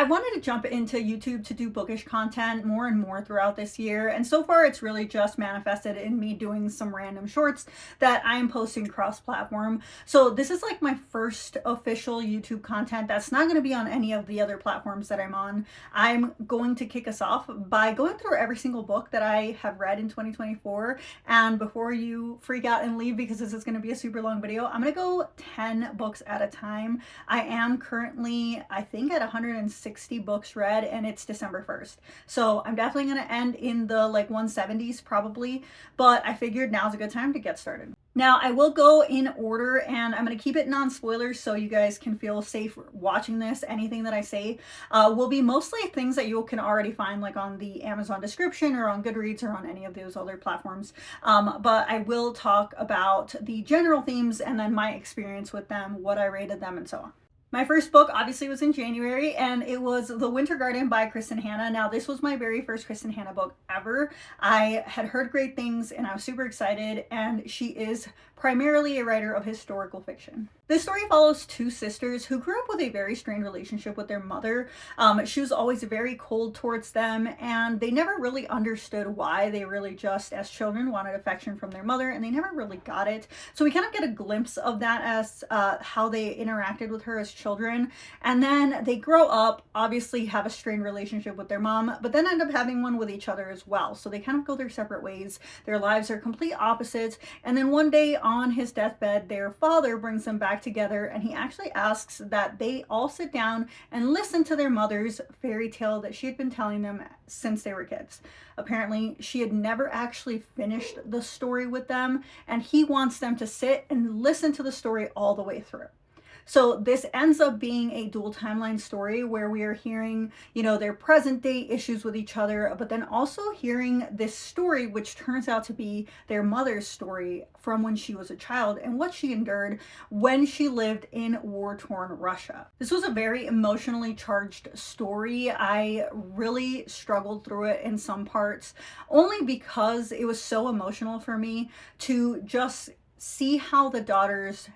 wanted to jump into YouTube to do bookish content more and more throughout this year, and so far it's really just manifested in me doing some random shorts that I'm posting cross-platform. So this is like my first official YouTube content that's not going to be on any of the other platforms that I'm on. I'm going to kick us off by going through every single book that I have read in 2024, and before you freak out and leave because this is going to be a super long video, I'm going to go 10 books at a time. I am currently, I think, at 160 books read, and it's December 1st. So I'm definitely going to end in the like 170s probably, but I figured now's a good time to get started. Now, I will go in order, and I'm going to keep it non-spoilers so you guys can feel safe watching this. Anything that I say will be mostly things that you can already find like on the Amazon description or on Goodreads or on any of those other platforms. But I will talk about the general themes and then my experience with them, what I rated them, and so on. My first book obviously was in January, and it was The Winter Garden by Kristin Hannah. Now, this was my very first Kristin Hannah book ever. I had heard great things and I was super excited, and she is primarily a writer of historical fiction. This story follows two sisters who grew up with a very strained relationship with their mother. She was always very cold towards them, and they never really understood why. They really just, as children, wanted affection from their mother, and they never really got it. So we kind of get a glimpse of that as how they interacted with her as children. And then they grow up, obviously have a strained relationship with their mom, but then end up having one with each other as well. So they kind of go their separate ways. Their lives are complete opposites. And then one day on his deathbed, their father brings them back together, and he actually asks that they all sit down and listen to their mother's fairy tale that she had been telling them since they were kids. Apparently, she had never actually finished the story with them, and he wants them to sit and listen to the story all the way through. So this ends up being a dual timeline story where we are hearing, you know, their present day issues with each other, but then also hearing this story, which turns out to be their mother's story from when she was a child and what she endured when she lived in war-torn Russia. This was a very emotionally charged story. I really struggled through it in some parts, only because it was so emotional for me to just see how the daughters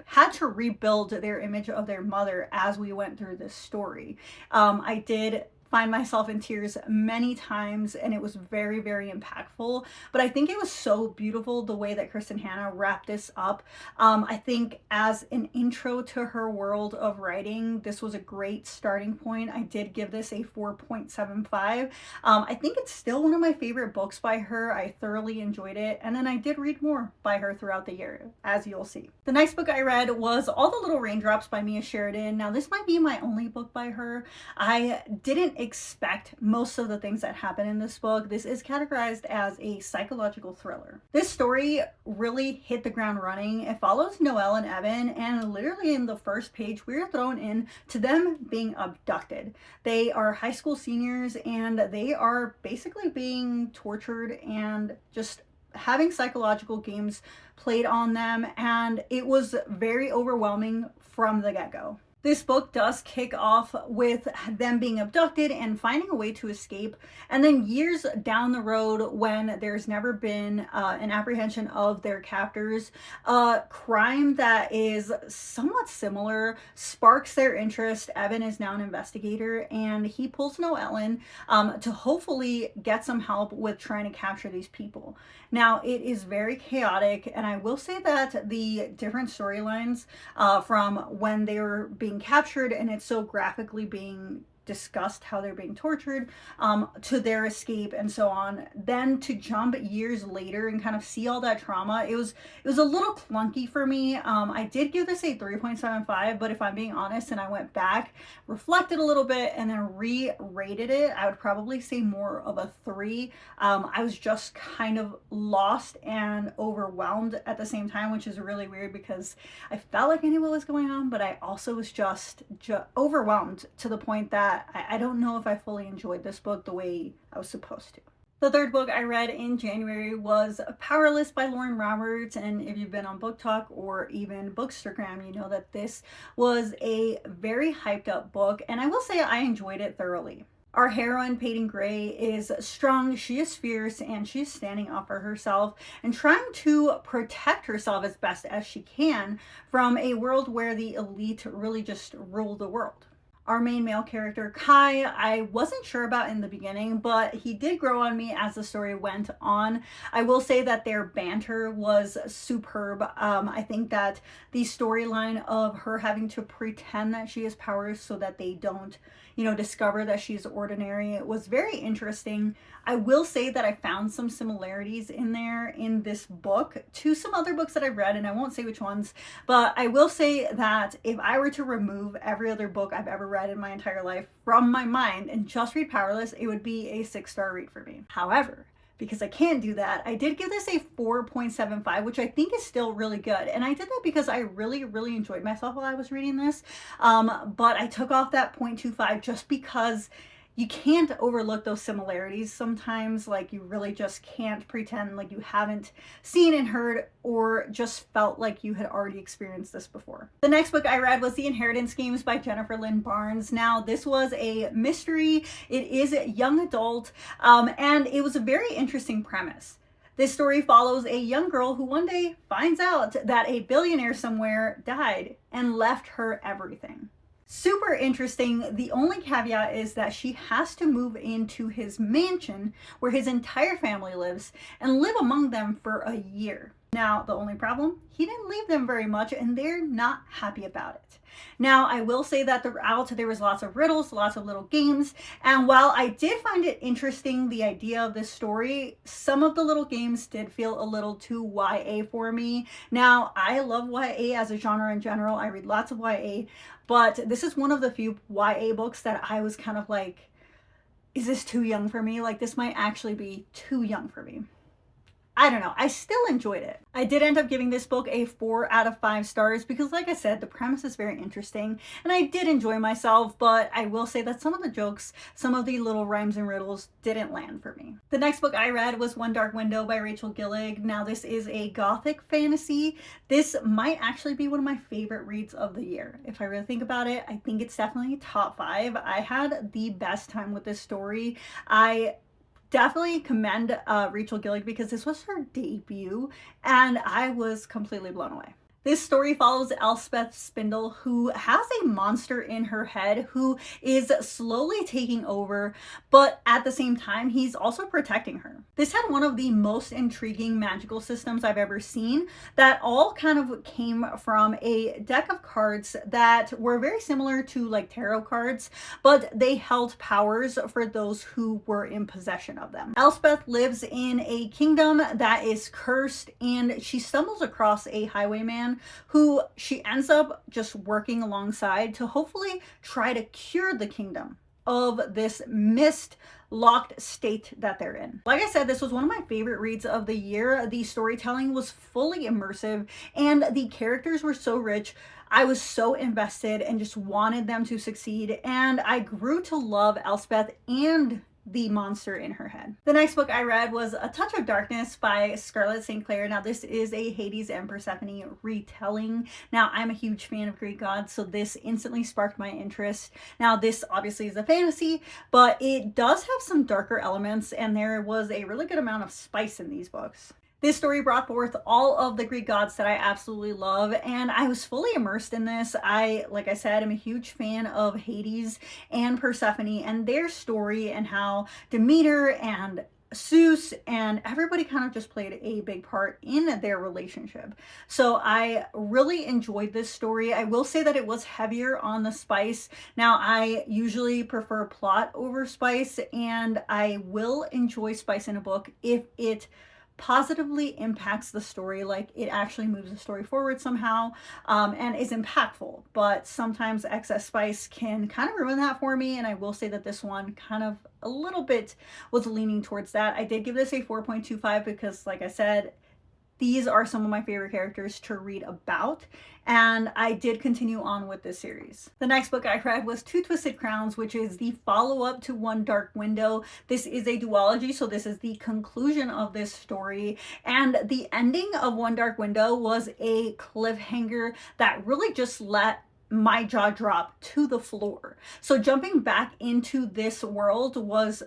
had to rebuild their image of their mother as we went through this story. I did find myself in tears many times, and it was very, very impactful. But I think it was so beautiful the way that Kristin Hannah wrapped this up. I think as an intro to her world of writing, this was a great starting point. I did give this a 4.75. I think it's still one of my favorite books by her. I thoroughly enjoyed it, and then I did read more by her throughout the year, as you'll see. The next book I read was All the Little Raindrops by Sheridan. Now, this might be my only book by her. I didn't expect most of the things that happen in this book. This is categorized as a psychological thriller. This story really hit the ground running. It follows Noelle and Evan, and literally in the first page, we're thrown in to them being abducted. They are high school seniors, and they are basically being tortured and just having psychological games played on them, and it was very overwhelming from the get-go. This book does kick off with them being abducted and finding a way to escape. And then years down the road, when there's never been an apprehension of their captors, a crime that is somewhat similar sparks their interest. Evan is now an investigator, and he pulls Noelle in to hopefully get some help with trying to capture these people. Now, it is very chaotic, and I will say that the different storylines from when they were being captured and it's so graphically being discussed how they're being tortured, to their escape and so on, then to jump years later and kind of see all that trauma, it was a little clunky for me. I did give this a 3.75, but if I'm being honest and I went back, reflected a little bit, and then re-rated it, I would probably say more of a 3. I was just kind of lost and overwhelmed at the same time, which is really weird because I felt like I knew what was going on, but I also was just overwhelmed to the point that I don't know if I fully enjoyed this book the way I was supposed to. The third book I read in January was Powerless by Lauren Roberts, and if you've been on Book Talk or even Bookstagram, you know that this was a very hyped up book, and I will say I enjoyed it thoroughly. Our heroine, Peyton Gray, is strong, she is fierce, and she's standing up for herself and trying to protect herself as best as she can from a world where the elite really just rule the world. Our main male character, Kai, I wasn't sure about in the beginning, but he did grow on me as the story went on. I will say that their banter was superb. I think that the storyline of her having to pretend that she has powers so that they don't, discover that she's ordinary was very interesting. I will say that I found some similarities in there in this book to some other books that I've read, and I won't say which ones, but I will say that if I were to remove every other book I've ever read in my entire life from my mind and just read Powerless, it would be a 6-star read for me. However, because I can't do that, I did give this a 4.75, which I think is still really good. And I did that because I really, really enjoyed myself while I was reading this. But I took off that 0.25 just because you can't overlook those similarities sometimes. Like, you really just can't pretend like you haven't seen and heard or just felt like you had already experienced this before. The next book I read was The Inheritance Games by Jennifer Lynn Barnes. Now, this was a mystery. It is young adult, and it was a very interesting premise. This story follows a young girl who one day finds out that a billionaire somewhere died and left her everything. Super interesting. The only caveat is that she has to move into his mansion where his entire family lives and live among them for a year. Now, the only problem, he didn't leave them very much and they're not happy about it. Now, I will say that throughout there was lots of riddles, lots of little games, and while I did find it interesting, the idea of this story, some of the little games did feel a little too YA for me. Now, I love YA as a genre in general. I read lots of YA, but this is one of the few YA books that I was kind of like, is this too young for me? Like, this might actually be too young for me. I don't know. I still enjoyed it. I did end up giving this book a 4 out of 5 stars because, like I said, the premise is very interesting and I did enjoy myself, but I will say that some of the jokes, some of the little rhymes and riddles didn't land for me. The next book I read was One Dark Window by Rachel Gilig. Now, this is a gothic fantasy. This might actually be one of my favorite reads of the year. If I really think about it, I think it's definitely top 5. I had the best time with this story. I definitely commend Rachel Gilig because this was her debut and I was completely blown away. This story follows Elspeth Spindle, who has a monster in her head who is slowly taking over, but at the same time, he's also protecting her. This had one of the most intriguing magical systems I've ever seen that all kind of came from a deck of cards that were very similar to like tarot cards, but they held powers for those who were in possession of them. Elspeth lives in a kingdom that is cursed and she stumbles across a highwayman who she ends up just working alongside to hopefully try to cure the kingdom of this mist-locked state that they're in. Like I said, this was one of my favorite reads of the year. The storytelling was fully immersive and the characters were so rich. I was so invested and just wanted them to succeed, and I grew to love Elspeth and the monster in her head. The next book I read was A Touch of Darkness by Scarlett St. Clair. Now, this is a Hades and Persephone retelling. Now, I'm a huge fan of Greek gods, so this instantly sparked my interest. Now, this obviously is a fantasy, but it does have some darker elements, and there was a really good amount of spice in these books. This story brought forth all of the Greek gods that I absolutely love, and I was fully immersed in this. Like I said, I'm a huge fan of Hades and Persephone and their story and how Demeter and Zeus and everybody kind of just played a big part in their relationship. So I really enjoyed this story. I will say that it was heavier on the spice. Now, I usually prefer plot over spice, and I will enjoy spice in a book if it positively impacts the story, like it actually moves the story forward somehow, and is impactful. But sometimes excess spice can kind of ruin that for me, and I will say that this one kind of a little bit was leaning towards that. I did give this a 4.25 because, like I said, these are some of my favorite characters to read about, and I did continue on with this series. The next book I read was Two Twisted Crowns, which is the follow-up to One Dark Window. This is a duology, so this is the conclusion of this story, and the ending of One Dark Window was a cliffhanger that really just let my jaw drop to the floor. So jumping back into this world was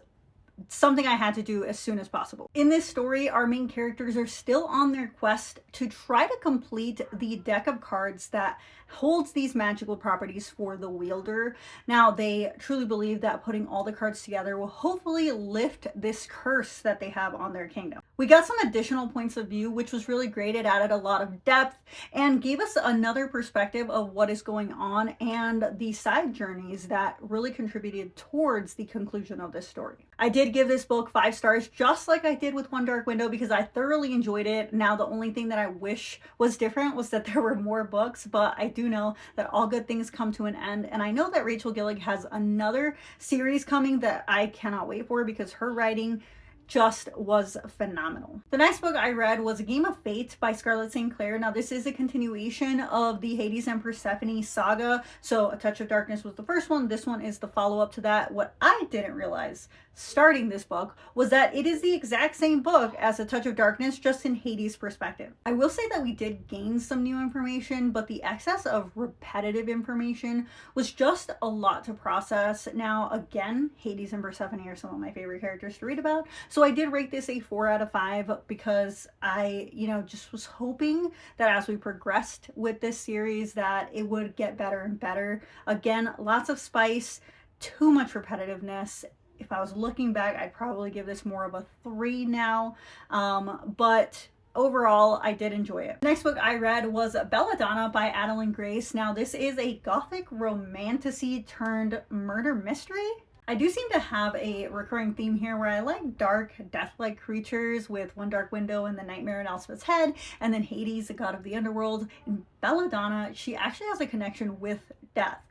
something I had to do as soon as possible. In this story, our main characters are still on their quest to try to complete the deck of cards that holds these magical properties for the wielder. Now, they truly believe that putting all the cards together will hopefully lift this curse that they have on their kingdom. We got some additional points of view, which was really great. It added a lot of depth and gave us another perspective of what is going on and the side journeys that really contributed towards the conclusion of this story. I did give this book 5 stars, just like I did with One Dark Window, because I thoroughly enjoyed it. Now, the only thing that I wish was different was that there were more books, but I do know that all good things come to an end. And I know that Rachel Gilig has another series coming that I cannot wait for, because her writing just was phenomenal. The next book I read was A Game of Fate by Scarlett and Clair. Now, this is a continuation of the Hades and Persephone saga. So A Touch of Darkness was the first one. This one is the follow-up to that. What I didn't realize starting this book was that it is the exact same book as A Touch of Darkness, just in Hades' perspective. I will say that we did gain some new information, but the excess of repetitive information was just a lot to process. Now, again, Hades and Persephone are some of my favorite characters to read about. So I did rate this a 4 out of 5 because I, just was hoping that as we progressed with this series that it would get better and better. Again, lots of spice, too much repetitiveness. If I was looking back, I'd probably give this more of a 3 now. But overall, I did enjoy it. The next book I read was Belladonna by Adalyn Grace. Now, this is a gothic romantasy turned murder mystery. I do seem to have a recurring theme here where I like dark, death-like creatures with One Dark Window and the Nightmare in Elspeth's Head, and then Hades, the god of the underworld. In Belladonna, she actually has a connection with death.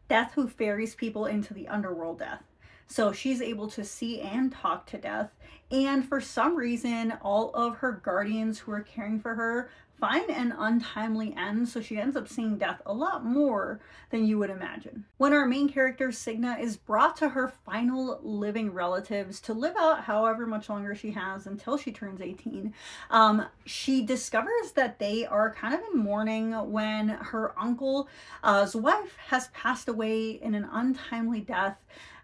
Death who ferries people into the underworld death. So she's able to see and talk to death. And for some reason, all of her guardians who are caring for her find an untimely end, so she ends up seeing death a lot more than you would imagine. When our main character, Signa, is brought to her final living relatives to live out however much longer she has until she turns 18, she discovers that they are kind of in mourning when her uncle's wife has passed away in an untimely death.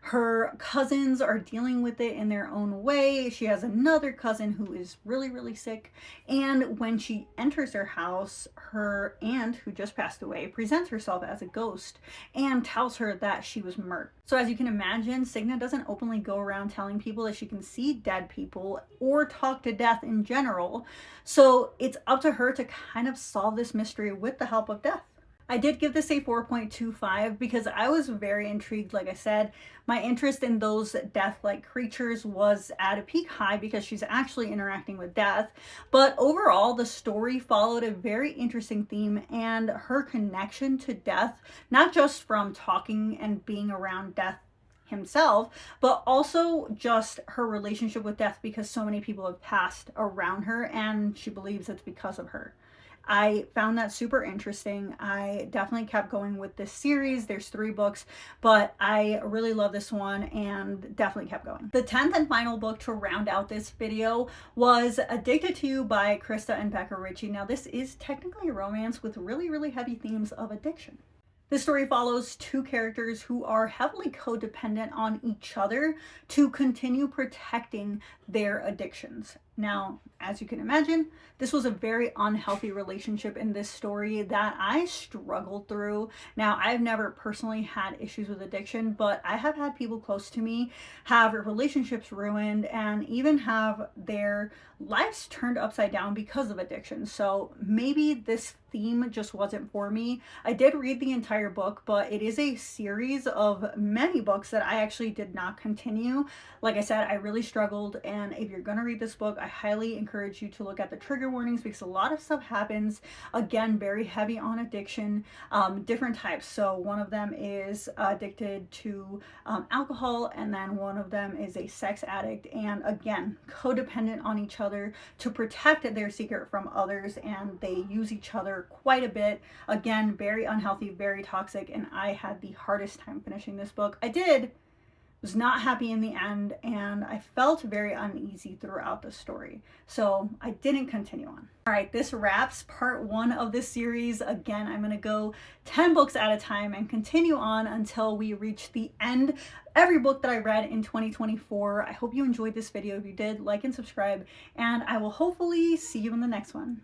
Her cousins are dealing with it in their own way. She has another cousin who is really, really sick. And when she enters her house, her aunt, who just passed away, presents herself as a ghost and tells her that she was murdered. So as you can imagine, Signa doesn't openly go around telling people that she can see dead people or talk to death in general. So it's up to her to kind of solve this mystery with the help of death. I did give this a 4.25 because I was very intrigued. Like I said, my interest in those death-like creatures was at a peak high because she's actually interacting with death. But overall, the story followed a very interesting theme, and her connection to death, not just from talking and being around death himself, but also just her relationship with death, because so many people have passed around her and she believes it's because of her. I found that super interesting. I definitely kept going with this series. There's 3 books, but I really love this one and definitely kept going. The 10th and final book to round out this video was Addicted to You by Krista and Becca Ritchie. Now, this is technically a romance with really, really heavy themes of addiction. This story follows 2 characters who are heavily codependent on each other to continue protecting their addictions. Now, as you can imagine, this was a very unhealthy relationship in this story that I struggled through. Now, I've never personally had issues with addiction, but I have had people close to me have relationships ruined and even have their lives turned upside down because of addiction. So maybe this theme just wasn't for me. I did read the entire book, but it is a series of many books that I actually did not continue. Like I said, I really struggled, and if you're gonna read this book, I highly encourage you to look at the trigger warnings because a lot of stuff happens. Again, very heavy on addiction, different types. So one of them is addicted to alcohol, and then one of them is a sex addict, and again, codependent on each other to protect their secret from others, and they use each other quite a bit. Again, very unhealthy, very toxic, and I had the hardest time finishing this book. I did was not happy in the end, and I felt very uneasy throughout the story. So I didn't continue on. All right, this wraps part 1 of this series. Again, I'm gonna go 10 books at a time and continue on until we reach the end. Every book that I read in 2024. I hope you enjoyed this video. If you did, like and subscribe, and I will hopefully see you in the next one.